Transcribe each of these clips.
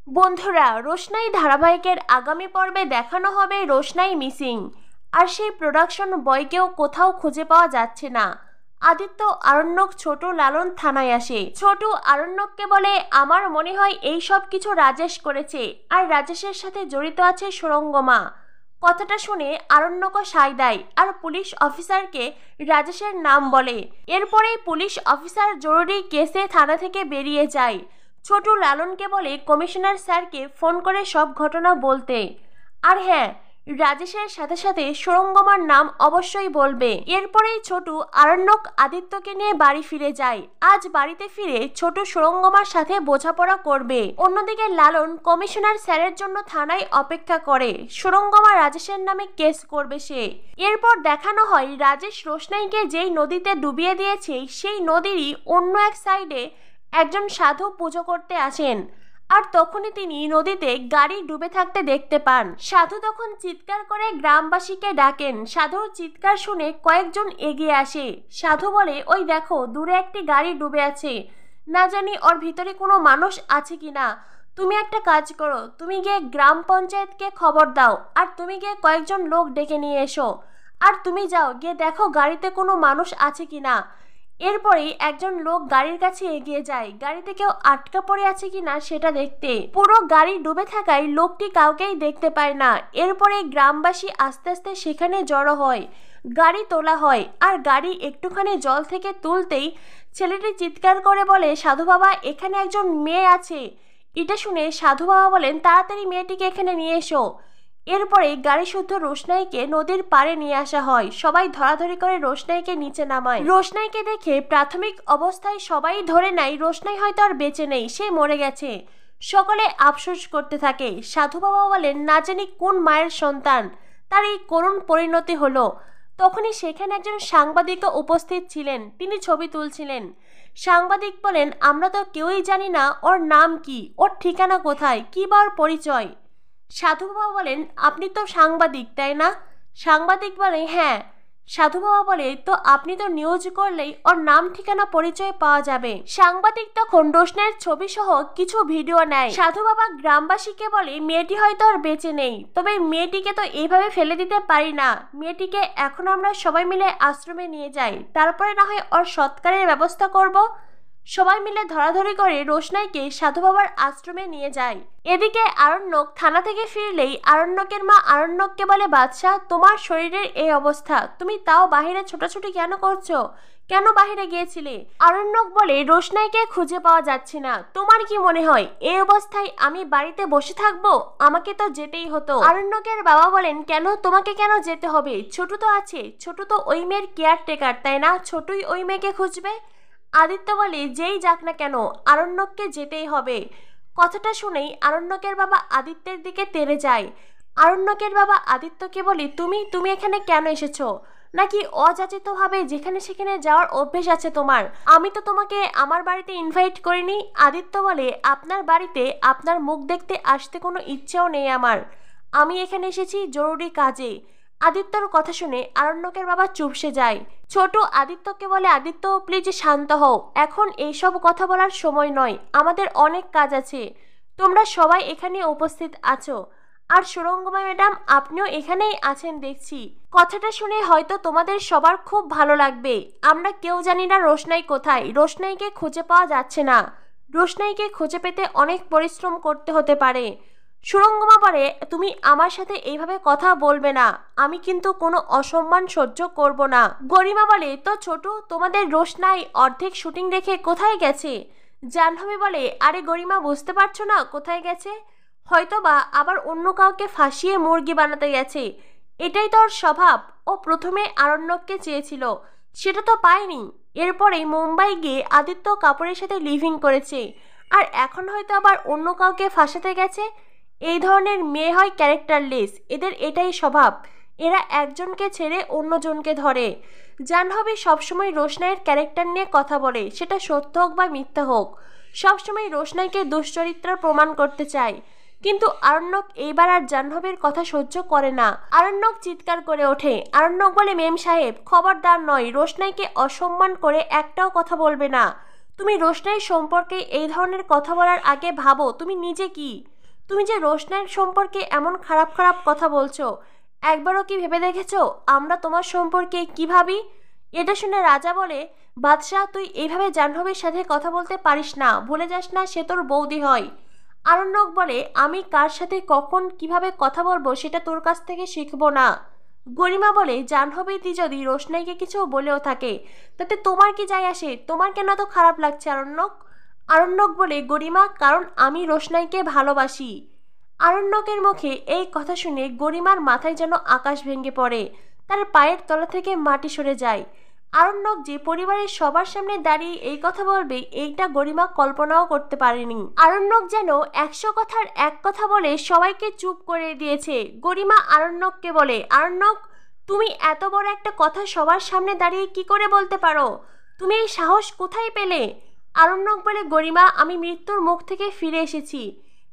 বন্ধুরা, রোশনাই ধারাবাহিকের আগামী পর্বে দেখানো হবে রোশনাই মিসিং, আর সেই প্রোডাকশন বয়কেও কোথাও খুঁজে পাওয়া যাচ্ছে না। আদিত্য, আরণ্যক, ছোট, লালন থানায় আসে। ছোট আরণ্যককে বলে, আমার মনে হয় এই সব কিছু রাজেশ করেছে, আর রাজেশের সাথে জড়িত আছে সুরঙ্গমা। কথাটা শুনে আরণ্যকও সায় দেয় আর পুলিশ অফিসারকে রাজেশের নাম বলে। এরপরেই পুলিশ অফিসার জরুরি কেসে থানা থেকে বেরিয়ে যায়। ছোট লালনকে বলে কমিশনার স্যারকে ফোন করে সব ঘটনা বলতে। আর হ্যাঁ, রাজেশের সাথে সাথে সুরঙ্গমার নাম অবশ্যই বলবে। এরপরেই ছোট আরণ্যক আদিত্যকে নিয়ে বাড়ি ফিরে যায়। আজ বাড়িতে ফিরে ছোট সুরঙ্গমার সাথে বোঝাপড়া করবে। অন্যদিকে লালন কমিশনার স্যারের জন্য থানায় অপেক্ষা করে। সুরঙ্গমা রাজেশের নামে কেস করবে সে। এরপর দেখানো হয় রাজেশ রোশনাইকে যেই নদীতে ডুবিয়ে দিয়েছে সেই নদীরই অন্য এক সাইডে একজন সাধু পুজো করতে আসেন। আর তখনই তিনি নদীতে গাড়ি ডুবে থাকতে দেখতে পান। সাধু তখন চিৎকার করে গ্রামবাসীকে ডাকেন। সাধুর চিৎকার শুনে কয়েকজন এগিয়ে আসে। সাধু বলে, ওই দেখো, দূরে একটি গাড়ি ডুবে আছে, না জানি ওর ভিতরে কোনো মানুষ আছে কিনা। তুমি একটা কাজ করো, তুমি গিয়ে গ্রাম পঞ্চায়েতকে খবর দাও, আর তুমি গিয়ে কয়েকজন লোক ডেকে নিয়ে এসো। আর তুমি যাও, গিয়ে দেখো গাড়িতে কোনো মানুষ আছে কিনা। এরপরেই একজন লোক গাড়ির কাছে এগিয়ে যায়, গাড়িতে কেউ আটকা পড়ে আছে কিনা সেটা দেখতে। পুরো গাড়ি ডুবে থাকায় লোকটি কাউকেই দেখতে পায় না। এরপরে গ্রামবাসী আস্তে আস্তে সেখানে জড়ো হয়। গাড়ি তোলা হয়, আর গাড়ি একটুখানি জল থেকে তুলতেই ছেলেটি চিৎকার করে বলে, সাধু বাবা, এখানে একজন মেয়ে আছে। এটা শুনে সাধু বাবা বলেন, তাড়াতাড়ি মেয়েটিকে এখানে নিয়ে এসো। এরপরে গাড়ি শুদ্ধ রোশনাইকে নদীর পাড়ে নিয়ে আসা হয়। সবাই ধরাধরি করে রোশনাইকে নিচে নামায়। রোশনাইকে দেখে প্রাথমিক অবস্থায় সবাই ধরে নেয় রোশনাই হয়তো আর বেঁচে নেই, সে মরে গেছে। সকলে আফসোস করতে থাকে। সাধু বাবা বলেন, না জানি কোন মায়ের সন্তান, তার এই করুণ পরিণতি হলো। তখনই সেখানে একজন সাংবাদিকও উপস্থিত ছিলেন, তিনি ছবি তুলছিলেন। সাংবাদিক বলেন, আমরা তো কেউই জানি না ওর নাম কি, ওর ঠিকানা কোথায়, কি বা ওর পরিচয়। সাধু বাবা বলেন, আপনি তো সাংবাদিক, তাই না? সাংবাদিক বলে, হ্যাঁ। সাধু বাবা বলে, তো আপনি তো নিউজ করলেই ওর নাম ঠিকানা পরিচয় পাওয়া যাবে। সাংবাদিক তখন রোশনাইয়ের ছবি সহ কিছু ভিডিও নেয়। সাধু বাবা গ্রামবাসীকে বলে, মেয়েটি হয়তো আর বেঁচে নেই, তবে মেয়েটিকে তো এইভাবে ফেলে দিতে পারি না। মেয়েটিকে এখন আমরা সবাই মিলে আশ্রমে নিয়ে যাই, তারপরে না হয় ওর সৎকারের ব্যবস্থা করব। সবাই মিলে ধরাধরি করে রোশনাইকে সাধু বাবার আশ্রমে নিয়ে যায়। এদিকে আরণ্যক থানা থেকে ফিরলেই আরণ্যকের মা আরণ্যককে বলে, বাদশা, তোমার শরীরের এই অবস্থা, তুমি তাও বাহিরে ছোটাছুটি কেন করছো? কেন বাহিরে গিয়েছিলে? আরণ্যক বলে, রোশনাইকে খুঁজে পাওয়া যাচ্ছে না। তোমার কি মনে হয় এই অবস্থায় আমি বাড়িতে বসে থাকবো? আমাকে তো যেতেই হতো। আরণ্যকের বাবা বলেন, কেন, তোমাকে কেন যেতে হবে? ছোট তো আছে, ছোট তো ওই মেয়ের কেয়ারটেকার, তাই না? ছোটই ওই মেয়েকে খুঁজবে। আদিত্য বলে, যেই যাক না কেন, আরণ্যককে যেতেই হবে। কথাটা শুনেই আরণ্যকের বাবা আদিত্যের দিকে তেড়ে যায়। আরণ্যকের বাবা আদিত্যকে বলে, তুমি তুমি এখানে কেন এসেছো? নাকি অযাচিতভাবে যেখানে সেখানে যাওয়ার অভ্যেস আছে তোমার? আমি তো তোমাকে আমার বাড়িতে ইনভাইট করিনি। আদিত্য বলে, আপনার বাড়িতে আপনার মুখ দেখতে আসতে কোনো ইচ্ছেও নেই আমার। আমি এখানে এসেছি জরুরি কাজে। আদিত্যর কথা শুনে আরণ্যকের বাবা চুপসে যায়। ছোট আদিত্যকে বলে, আদিত্য, প্লিজ শান্ত হও, এখন এইসব কথা বলার সময় নয়, আমাদের অনেক কাজ আছে। তোমরা সবাই এখানে উপস্থিত আছো, আর সুরঙ্গমা ম্যাডাম, আপনিও এখানেই আছেন দেখছি। কথাটা শুনে হয়তো তোমাদের সবার খুব ভালো লাগবে। আমরা কেউ জানি না রোশনাই কোথায়। রোশনাইকে খুঁজে পাওয়া যাচ্ছে না। রোশনাইকে খুঁজে পেতে অনেক পরিশ্রম করতে হতে পারে। সুরঙ্গমা বলে, তুমি আমার সাথে এইভাবে কথা বলবে না, আমি কিন্তু কোনো অসম্মান সহ্য করব না। গরিমা বলে, তো ছোট, তোমাদের রোশনাই অর্ধেক শুটিং রেখে কোথায় গেছে? জাহ্নবী বলে, আরে গরিমা, বুঝতে পারছো না কোথায় গেছে? হয়তোবা আবার অন্য কাউকে ফাঁসিয়ে মুরগি বানাতে গেছে। এটাই তোর স্বভাব। ও প্রথমে আরণ্যককে চেয়েছিল, সেটা তো পায়নি। এরপরে মুম্বাই গিয়ে আদিত্য কাপুরের সাথে লিভিং করেছে, আর এখন হয়তো আবার অন্য কাউকে ফাঁসাতে গেছে। এই ধরনের মেয়ে হয় ক্যারেক্টারলেস, এদের এটাই স্বভাব। এরা একজনকে ছেড়ে অন্যজনকে ধরে। জাহ্নবী সবসময় রোশনাইয়ের ক্যারেক্টার নিয়ে কথা বলে, সেটা সত্য হোক বা মিথ্যা হোক, সবসময় রোশনাইকে দুশ্চরিত্র প্রমাণ করতে চায়। কিন্তু আরণ্যক এইবার আর জাহ্নবীর কথা সহ্য করে না। আরণ্যক চিৎকার করে ওঠে। আরণ্যক বলে, মেম সাহেব, খবরদার নয়, রোশনাইকে অসম্মান করে একটাও কথা বলবে না। তুমি রোশনাই সম্পর্কে এই ধরনের কথা বলার আগে ভাবো তুমি নিজে কি। তুমি যে রোশনাইর সম্পর্কে এমন খারাপ খারাপ কথা বলছো, একবারও কি ভেবে দেখেছো আমরা তোমার সম্পর্কে কি ভাবি? এটা শুনে রাজা বলে, বাদশাহ তুই এইভাবে জাহ্নবীর সাথে কথা বলতে পারিস না, ভুলে যাস না সে তোর বৌদি হয়। আরণ্যক বলে, আমি কার সাথে কখন কিভাবে কথা বলবো সেটা তোর কাছ থেকে শিখবো না। গরিমা বলে, জাহ্নবীদি যদি রোশনাইকে কিছু বলেও থাকে তাতে তোমার কি যায় আসে? তোমার কেন এত খারাপ লাগছে আরণ্যক? আরণ্যক বলে, গরিমা কারণ আমি রোশনাইকে ভালোবাসি। আরণ্যকের মুখে এই কথা শুনে গরিমার মাথায় যেন আকাশ ভেঙে পড়ে, তার পায়ের তলা থেকে মাটি সরে যায়। আরণ্যক যে পরিবারের সবার সামনে দাঁড়িয়ে এই কথা বলবে এইটা গরিমা কল্পনাও করতে পারেনি। আরণ্যক যেন 100 কথার এক কথা বলে সবাইকে চুপ করে দিয়েছে। গরিমা আরণ্যককে বলে, আরণ্যক তুমি এত বড় একটা কথা সবার সামনে দাঁড়িয়ে কি করে বলতে পারো? তুমি এই সাহস কোথায় পেলে? আরণ্যক বলে, গরিমা আমি মৃত্যুর মুখ থেকে ফিরে এসেছি,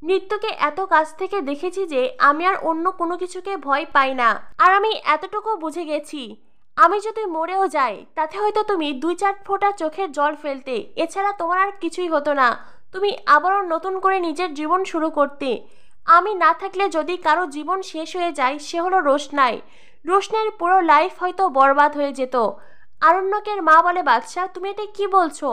মৃত্যুকে এত কাছ থেকে দেখেছি যে আমি আর অন্য কোনো কিছুকে ভয় পাই না। আর আমি এতটুকু বুঝে গেছি, আমি যদি মরেও যাই তাতে হয়তো তুমি 2-4 ফোঁটা চোখের জল ফেলতে, এছাড়া তোমার আর কিছুই হতো না। তুমি আবারও নতুন করে নিজের জীবন শুরু করতে। আমি না থাকলে যদি কারো জীবন শেষ হয়ে যায় সে হলো রোশনাই। রোশনাইয়ের পুরো লাইফ হয়তো বরবাদ হয়ে যেত। আরণ্যকের মা বলে, বাদশাহ তুমি এটা কি বলছো?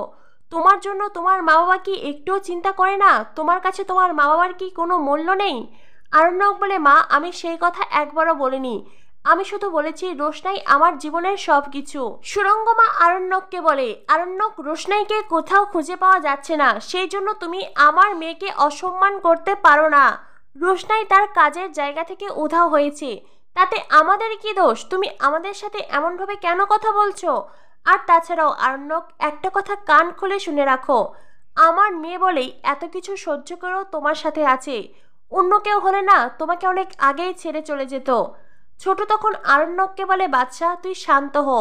তোমার জন্য তোমার মা বাবা কি একটুও চিন্তা করে না? তোমার কাছে তোমার মা বাবার কি কোনো মূল্য নেই? আরণ্যক বলে, মা আমি সেই কথা একবারও বলিনি, আমি শুধু বলেছি রোশনাই আমার জীবনের সব কিছু। সুরঙ্গমা আরণ্যককে বলে, আরণ্যক রোশনাইকে কোথাও খুঁজে পাওয়া যাচ্ছে না, সেই জন্য তুমি আমার মেয়েকে অসম্মান করতে পারো না। রোশনাই তার কাজের জায়গা থেকে উধাও হয়েছে, তাতে আমাদের কি দোষ? তুমি আমাদের সাথে এমনভাবে কেন কথা বলছো? আর তাছাড়াও আরণ্যক একটা কথা কান খুলে শুনে রাখো, আমার মেয়ে বলেই এত কিছু সহ্য করেও তোমার সাথে আছে, অন্য কেউ হলে না তোমাকে অনেক আগেই ছেড়ে চলে যেত। ছোট তখন আরণ্যককে বলে, বাদশাহ তুই শান্ত হো,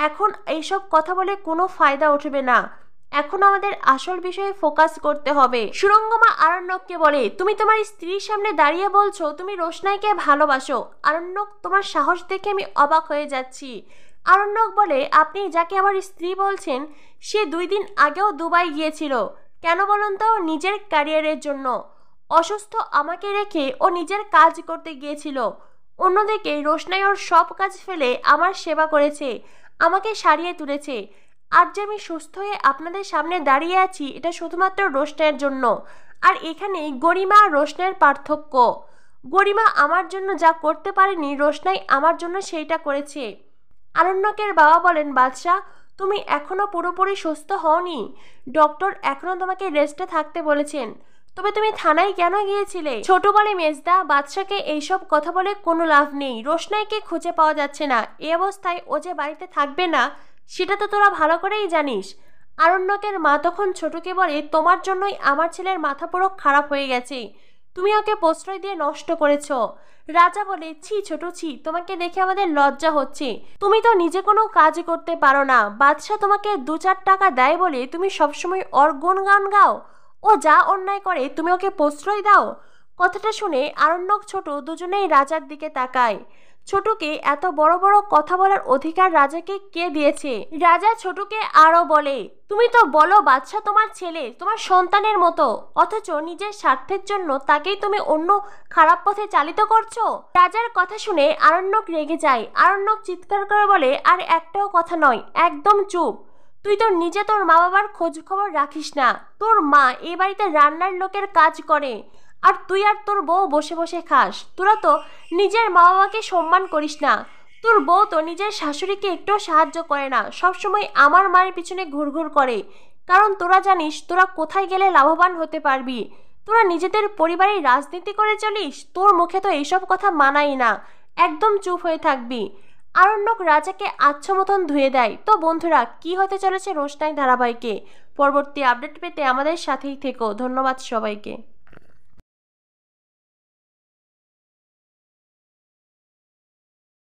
এখন এইসব কথা বলে কোনো ফায়দা উঠবে না, এখন আমাদের আসল বিষয়ে ফোকাস করতে হবে। সুরঙ্গমা আরণ্যককে বলে, তুমি তোমার স্ত্রীর সামনে দাঁড়িয়ে বলছো তুমি রোশনাইকে ভালোবাসো। আরণ্যক তোমার সাহস দেখে আমি অবাক হয়ে যাচ্ছি। আরণ্যক বলে, আপনি যাকে আমার স্ত্রী বলছেন সে 2 দিন আগেও দুবাই গিয়েছিল। কেন বলুন তো? নিজের ক্যারিয়ারের জন্য। অসুস্থ আমাকে রেখে ও নিজের কাজ করতে গিয়েছিল। অন্যদিকে রোশনাই ওর সব কাজ ফেলে আমার সেবা করেছে, আমাকে সারিয়ে তুলেছে। আজ যে আমি সুস্থ হয়ে আপনাদের সামনে দাঁড়িয়ে আছি এটা শুধুমাত্র রোশনাইয়ের জন্য। আর এখানেই গরিমা আর রোশনাইয়ের পার্থক্য। গরিমা আমার জন্য যা করতে পারেনি রোশনাই আমার জন্য সেইটা করেছে। আরণ্যকের বাবা বলেন, বাদশাহ তুমি এখনো পুরোপুরি সুস্থ হওনি, ডক্টর এখনো তোমাকে রেস্টে থাকতে বলেছেন। তবে তুমি থানায় কেন গিয়েছিলে? ছোট বলে মেজদা, বাদশাকে এইসব কথা বলে কোনো লাভ নেই, রোশনাইকে খুঁজে পাওয়া যাচ্ছে না, এ অবস্থায় ও যে বাড়িতে থাকবে না সেটা তো তোরা ভালো করেই জানিস। আরণ্যকের মা তখন ছোটকে বলে, তোমার জন্যই আমার ছেলের মাথা পুরো খারাপ হয়ে গেছে, তুমি ওকে প্রশ্রয় দিয়ে নষ্ট করেছ। রাজা বলে, ছি ছোট ছি, তোমাকে দেখে আমাদের লজ্জা হচ্ছে, তুমি তো নিজে কোনো কাজ করতে পারো না, বাদশাহ তোমাকে 2-4 টাকা দেয় বলে তুমি সবসময় ওর গুণগান গাও, ও যা অন্যায় করে তুমি ওকে প্রশ্রয় দাও। কথাটা শুনে আরণ্যক ছোট দুজনেই রাজার দিকে তাকায়। ছোটকে এত বড় বড় কথা বলার অধিকার রাজাকে কে দিয়েছে? রাজা ছোটকে আরো বলে, তুমি তো বলো বাদশাহ তোমার ছেলে, তোমার সন্তানের মতো, অথচ নিজের স্বার্থের জন্য তাকেই তুমি অন্য খারাপ পথে চালিত করছো। রাজার কথা শুনে আরণ্যক রেগে যায়। আরণ্যক চিৎকার করে বলে, আর একটাও কথা নয়, একদম চুপ। তুই তো নিজে তোর মা বাবার খোঁজ খবর রাখিস না, তোর মা এই বাড়িতে রান্নার লোকের কাজ করে আর তুই আর তোর বউ বসে বসে খাস। তোরা তো নিজের মা বাবাকে সম্মান করিস না, তোর বউ তো নিজের শাশুড়িকে একটু সাহায্য করে না, সবসময় আমার মায়ের পিছনে ঘুরঘুর করে, কারণ তোরা জানিস তোরা কোথায় গেলে লাভবান হতে পারবি। তোরা নিজেদের পরিবারের রাজনীতি করে চলিস, তোর মুখে তো এইসব কথা মানাই না, একদম চুপ হয়ে থাকবি। আরণ্যক রাজাকে আচ্ছা মতন ধুয়ে দেয়। তো বন্ধুরা, কি হতে চলেছে রোশনাই ধারাবাহিকে? পরবর্তী আপডেট পেতে আমাদের সাথেই থেকো। ধন্যবাদ সবাইকে।